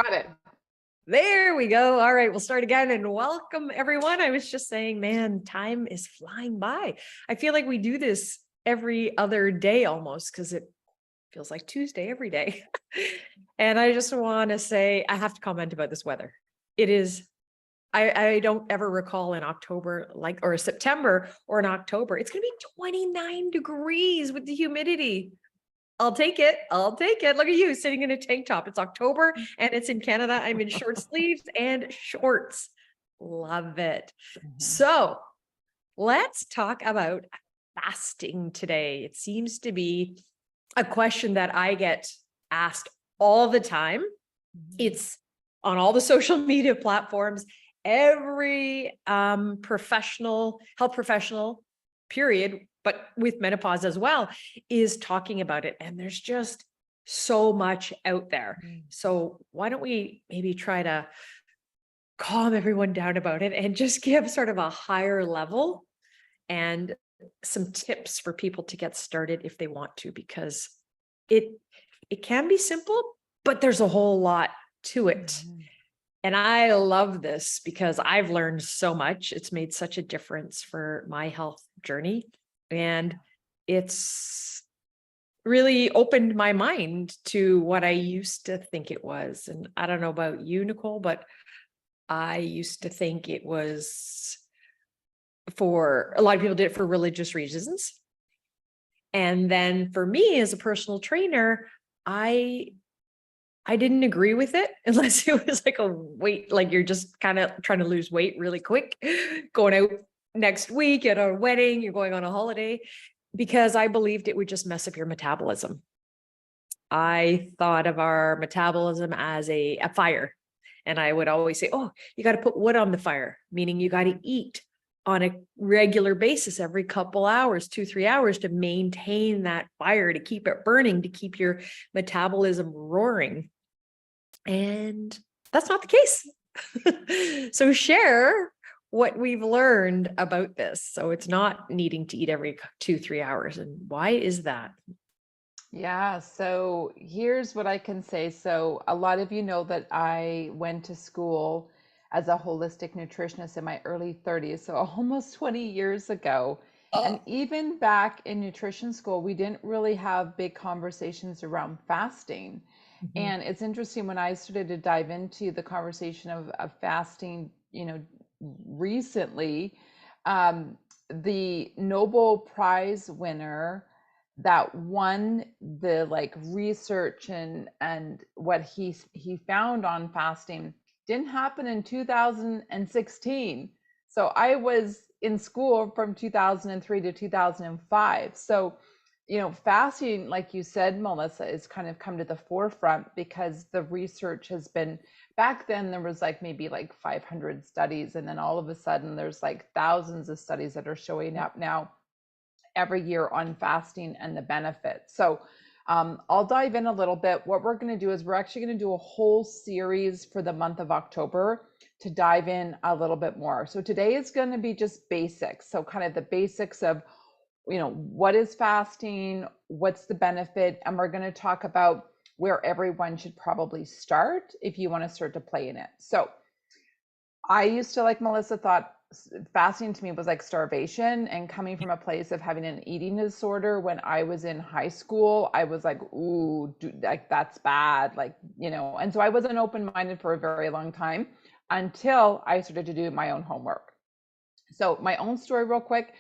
Got it. There we go. All right, we'll start again and welcome everyone. I was just saying, man, time is flying by. I feel like we do this every other day almost because it feels like Tuesday every day. And I just want to say, I have to comment about this weather. It is, I don't ever recall in October, like, or September or in October, it's going to be 29 degrees with the humidity. I'll take it. I'll take it. Look at you sitting in a tank top. It's October and it's in Canada. I'm in short sleeves and shorts. Love it. Mhm. So let's talk about fasting today. It seems to be a question that I get asked all the time. Mhm. It's on all the social media platforms. Every professional, health professional, period, but with menopause as well, is talking about it. And there's just so much out there. Mm. So why don't we maybe try to calm everyone down about it and just give sort of a higher level and some tips for people to get started if they want to, because it it can be simple, but there's a whole lot to it. Mhm. And I love this because I've learned so much. It's made such a difference for my health journey. And it's really opened my mind to what I used to think it was. And I don't know about you, Nicole, but I used to think it was for a lot of people did it for religious reasons. And then for me as a personal trainer, I I didn't agree with it unless it was like a weight, like you're just kind of trying to lose weight really quick, going out next week at a wedding, you're going on a holiday, because I believed it would just mess up your metabolism. I thought of our metabolism as a fire. And I would always say, oh, you got to put wood on the fire, meaning you got to eat on a regular basis every couple hours, 2, 3 hours to maintain that fire, to keep it burning, to keep your metabolism roaring. And that's not the case. So share what we've learned about this. So it's not needing to eat every 2, 3 hours. And why is that? Yeah, so here's what I can say. So, a lot of you know that I went to school as a holistic nutritionist in my early 30s, so almost 20 years ago. And even back in nutrition school, we didn't really have big conversations around fasting. Mhm. And it's interesting when I started to dive into the conversation of fasting, recently, um, the Nobel Prize winner that won the like research and what he found on fasting didn't happen in 2016. So I was in school from 2003 to 2005. So, fasting, like you said, Melissa, has kind of come to the forefront because the research has been, back then there was like maybe like 500 studies, and then all of a sudden there's like thousands of studies that are showing Yeah. up now every year on fasting and the benefits. So I'll dive in a little bit. What we're going to do is we're actually going to do a whole series for the month of October to dive in a little bit more. So today is going to be just basics. So kind of the basics of, what is fasting, what's the benefit, and we're going to talk about where everyone should probably start if you want to start to play in it. So I used to, like Melissa, thought fasting to me was like starvation. And coming from a place of having an eating disorder when I was in high school, I was like, ooh, like that's bad. Like, and so I wasn't open minded for a very long time until I started to do my own homework. So, my own story, real quick,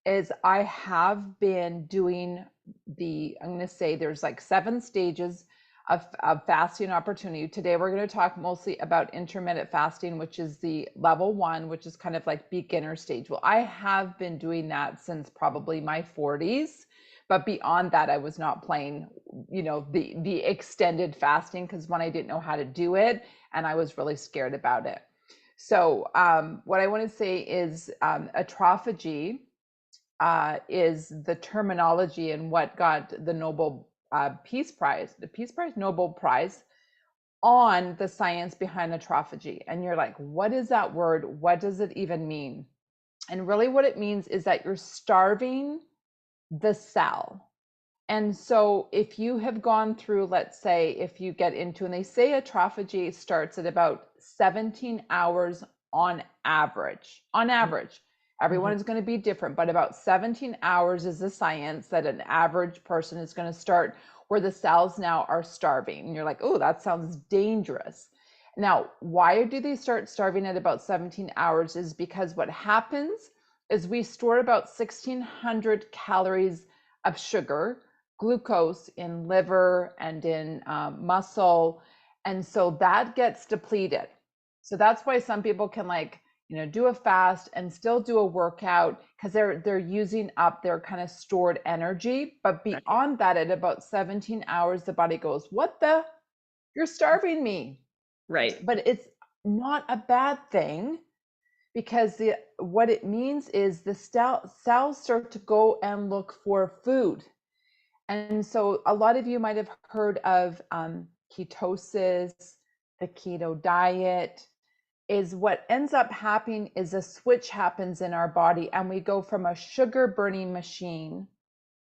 is I have been doing I'm going to say there's like 7 stages of fasting opportunity. Today, we're going to talk mostly about intermittent fasting, which is the level 1, which is kind of like beginner stage. Well, I have been doing that since probably my 40s. But beyond that, I was not playing, the extended fasting because one, I didn't know how to do it, and I was really scared about it. So, what I want to say is autophagy is the terminology and what got the Nobel Peace Prize, Nobel Prize, on the science behind autophagy. And you're like, what is that word? What does it even mean? And really, what it means is that you're starving the cell. And so if you have gone through, let's say, if you get into, and they say autophagy starts at about 17 hours on average. On average, everyone Mhm. is going to be different, but about 17 hours is the science that an average person is going to start where the cells now are starving. And you're like, oh, that sounds dangerous. Now, why do they start starving at about 17 hours? Is because what happens is we store about 1,600 calories of sugar, glucose in liver and in muscle, and so that gets depleted. So that's why some people can, like, do a fast and still do a workout, because they're using up their kind of stored energy. But Gotcha. beyond that, at about 17 hours, the body goes, what the, you're starving me. Right. But it's not a bad thing, because what it means is the cells start to go and look for food. And so a lot of you might have heard of ketosis, the keto diet. Is what ends up happening is a switch happens in our body, and we go from a sugar burning machine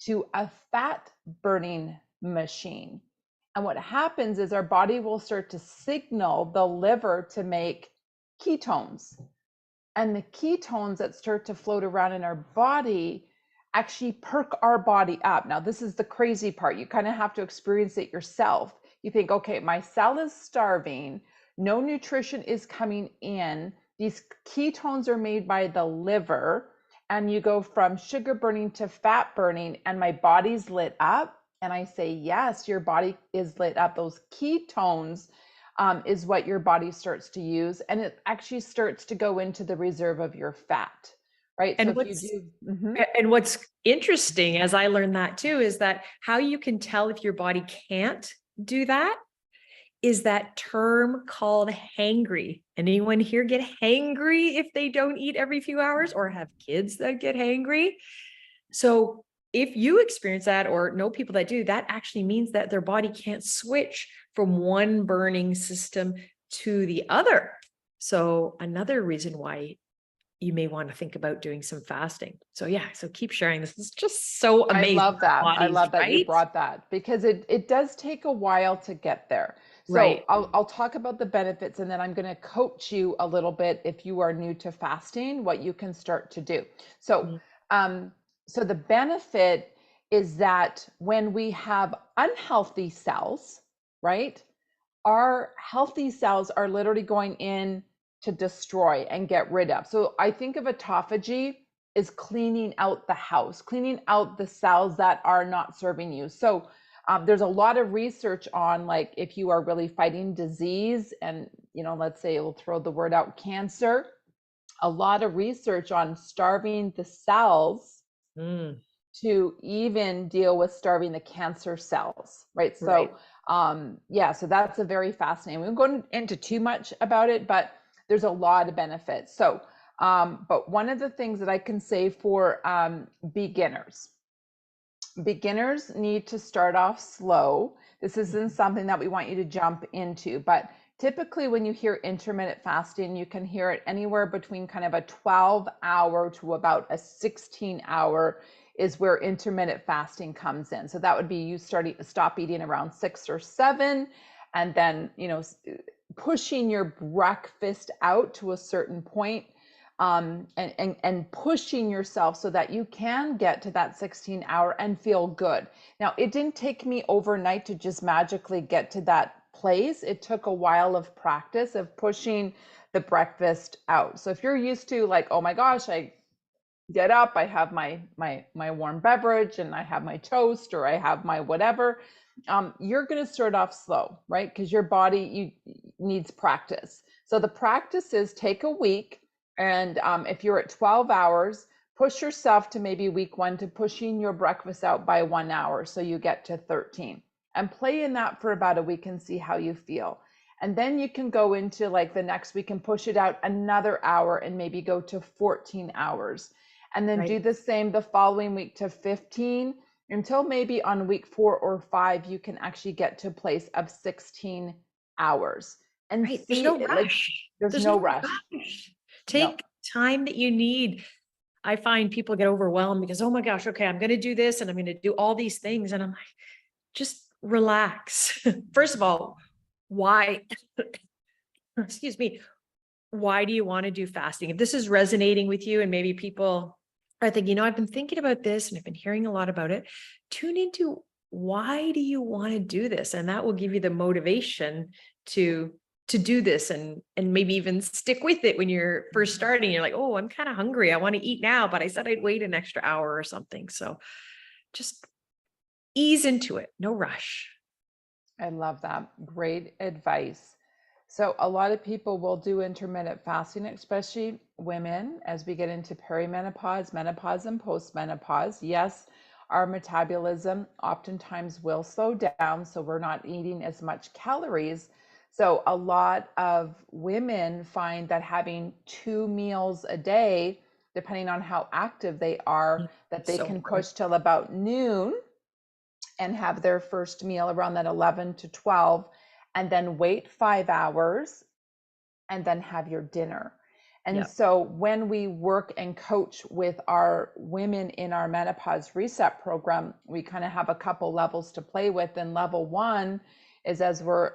to a fat burning machine. And what happens is our body will start to signal the liver to make ketones. And the ketones that start to float around in our body actually perk our body up. Now, this is the crazy part. You kind of have to experience it yourself. You think, okay, my cell is starving, no nutrition is coming in, these ketones are made by the liver, and you go from sugar burning to fat burning, and my body's lit up. And I say, yes, your body is lit up. Those ketones is what your body starts to use, and it actually starts to go into the reserve of your fat, right? So And if you what's do, mhm. and what's interesting, as I learned that too, is that how you can tell if your body can't do that is that term called hangry. Anyone here get hangry if they don't eat every few hours or have kids that get hangry? So if you experience that or know people that do, that actually means that their body can't switch from one burning system to the other. So another reason why you may want to think about doing some fasting. So yeah, so keep sharing this. It's just so I amazing. love that. I Bodies, love that you right? brought that, because it does take a while to get there. So Right. I'll talk about the benefits, and then I'm going to coach you a little bit if you are new to fasting, what you can start to do. So Mm. um, so the benefit is that when we have unhealthy cells, right? Our healthy cells are literally going in to destroy and get rid of. So I think of autophagy is cleaning out the house, cleaning out the cells that are not serving you. So there's a lot of research on, like, if you are really fighting disease, and let's say we'll throw the word out, cancer, a lot of research on starving the cells Mm. to even deal with starving the cancer cells, right? Right. So, yeah, so that's a very fascinating. We won't go into too much about it, but there's a lot of benefits. So, but one of the things that I can say for beginners, beginners need to start off slow. This isn't something that we want you to jump into, but typically when you hear intermittent fasting, you can hear it anywhere between kind of a 12-hour to about a 16-hour is where intermittent fasting comes in. So that would be you stop eating around 6 or 7, and then pushing your breakfast out to a certain point, and pushing yourself so that you can get to that 16-hour and feel good. Now, it didn't take me overnight to just magically get to that place. It took a while of practice of pushing the breakfast out. So if you're used to, like, oh my gosh, I get up, I have my warm beverage, and I have my toast, or I have my whatever, you're going to start off slow, right? Because your body needs practice. So the practice is take a week, and if you're at 12 hours, push yourself to maybe week 1 to pushing your breakfast out by 1 hour, so you get to 13, and play in that for about a week and see how you feel. And then you can go into, like, the next week and push it out another hour and maybe go to 14 hours, and then Right. do the same the following week to 15, until maybe on week 4 or 5 you can actually get to a place of 16 hours and Right. There's see no it. Like, rush. there's There's no no rush. rush. No. Take time that you need. I find people get overwhelmed because, oh my gosh, okay, I'm going to do this and I'm going to do all these things. And I'm like, just relax. First of all, why, excuse me, why do you want to do fasting? If this is resonating with you and maybe people are thinking, I've been thinking about this and I've been hearing a lot about it, tune into why do you want to do this? And that will give you the motivation to do this and maybe even stick with it when you're first starting. You're like, oh, I'm kind of hungry. I want to eat now, but I said I'd wait an extra hour or something. So just ease into it, no rush. I love that. Great advice. So, a lot of people will do intermittent fasting, especially women, as we get into perimenopause, menopause, and postmenopause. Yes, our metabolism oftentimes will slow down, so we're not eating as much calories. So, a lot of women find that having 2 meals a day, depending on how active they are, that they So can important. push till about noon and have their first meal around that 11 to 12, and then wait 5 hours and then have your dinner. And Yeah. so when we work and coach with our women in our menopause reset program, we kind of have a couple levels to play with. And level one is as we're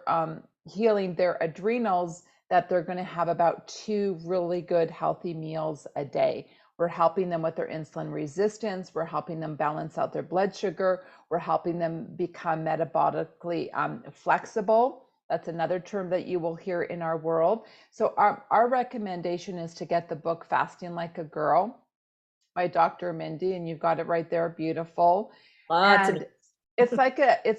healing their adrenals, that they're going to have about 2 really good healthy meals a day. We're helping them with their insulin resistance. We're helping them balance out their blood sugar. We're helping them become metabolically flexible. That's another term that you will hear in our world. So our recommendation is to get the book Fasting Like a Girl by Dr. Mindy, and you've got it right there, beautiful. Lots of, And it's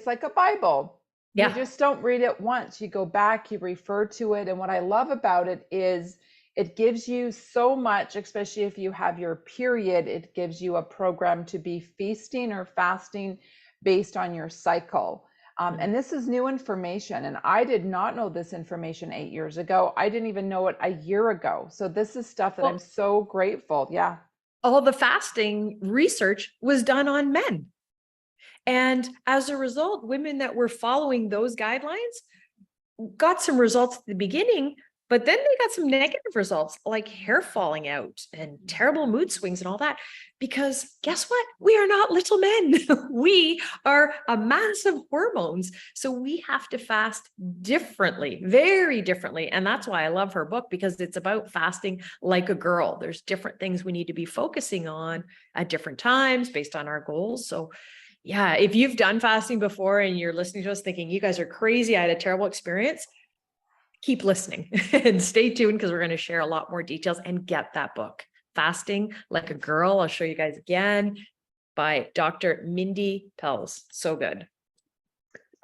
like a Bible. You yeah. just don't read it once. You go back, you refer to it. And what I love about it is it gives you so much, especially if you have your period, it gives you a program to be feasting or fasting based on your cycle. And this is new information. And I did not know this information 8 years ago. I didn't even know it a year ago. So this is stuff that I'm Well, so grateful. Yeah. all the fasting research was done on men. And as a result, women that were following those guidelines got some results at the beginning, but then they got some negative results like hair falling out and terrible mood swings and all that. Because guess what? We are not little men. We are a mass of hormones. So we have to fast differently, very differently. And that's why I love her book, because it's about fasting like a girl. There's different things we need to be focusing on at different times based on our goals. So yeah, if you've done fasting before and you're listening to us thinking, you guys are crazy, I had a terrible experience, keep listening and stay tuned, because we're going to share a lot more details. And get that book, Fasting Like a Girl. I'll show you guys again, by Dr. Mindy Pelz. So good.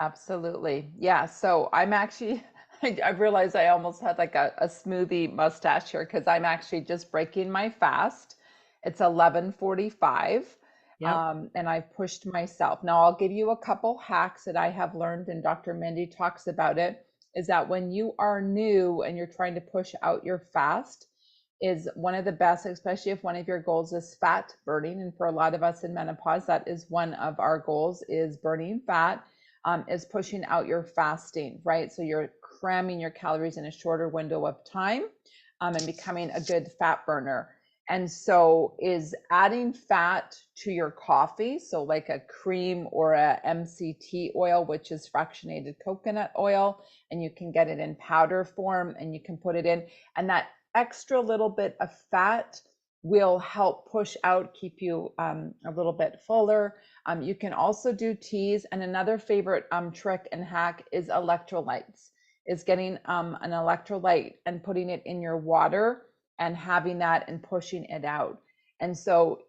Absolutely. Yeah. So I'm actually, I realized I almost had like a smoothie mustache here because I'm actually just breaking my fast. It's 11:45. Yep. And I've pushed myself. Now I'll give you a couple hacks that I have learned, and Dr. Mindy talks about it, is that when you are new and you're trying to push out your fast, is one of the best, especially if one of your goals is fat burning. And for a lot of us in menopause, that is one of our goals, is burning fat, is pushing out your fasting, right? So you're cramming your calories in a shorter window of time, and becoming a good fat burner. And so is adding fat to your coffee, so like a cream or a MCT oil, which is fractionated coconut oil, and you can get it in powder form and you can put it in. And that extra little bit of fat will help push out, keep you a little bit fuller. You can also do teas. And another favorite trick and hack is electrolytes, is getting an electrolyte and putting it in your water and having that and pushing it out. And so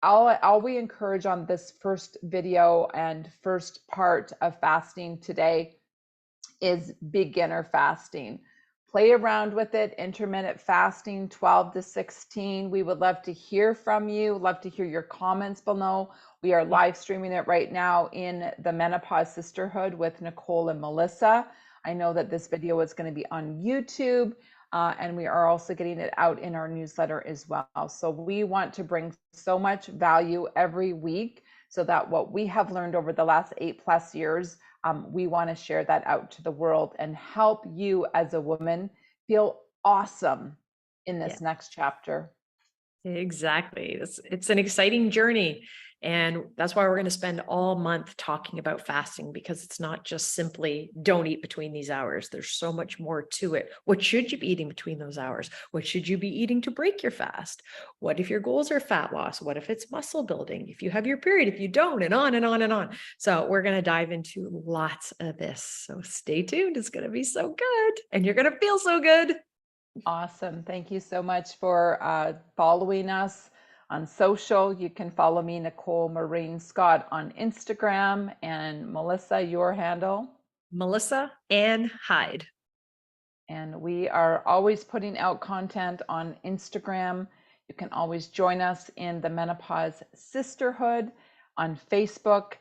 all we encourage on this first video and first part of fasting today is beginner fasting. Play around with it, intermittent fasting, 12 to 16. We would love to hear from you, love to hear your comments below. We are live streaming it right now in the Menopause Sisterhood with Nicole and Melissa. I know that this video is going to be on YouTube, and we are also getting it out in our newsletter as well. So we want to bring so much value every week, so that what we have learned over the last 8+ years, we want to share that out to the world and help you as a woman feel awesome in this next chapter. Exactly. It's an exciting journey. And that's why we're going to spend all month talking about fasting, because it's not just simply don't eat between these hours. There's so much more to it. What should you be eating between those hours? What should you be eating to break your fast? What if your goals are fat loss? What if it's muscle building? If you have your period, if you don't, and on and on and on. So we're going to dive into lots of this. So stay tuned. It's going to be so good. And you're going to feel so good. Awesome. Thank you so much for following us on social. You can follow me, Nicole Marine Scott, on Instagram, and Melissa, your handle. Melissa Ann Hyde. And we are always putting out content on Instagram. You can always join us in the Menopause Sisterhood on Facebook.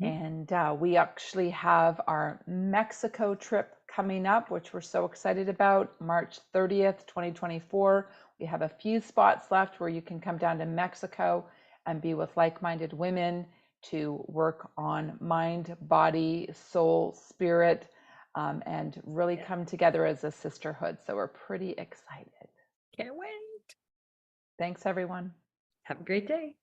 And we actually have our Mexico trip coming up, which we're so excited about, March 30th, 2024. We have a few spots left where you can come down to Mexico and be with like-minded women to work on mind, body, soul, spirit, and really come together as a sisterhood. So we're pretty excited. Can't wait. Thanks, everyone. Have a great day.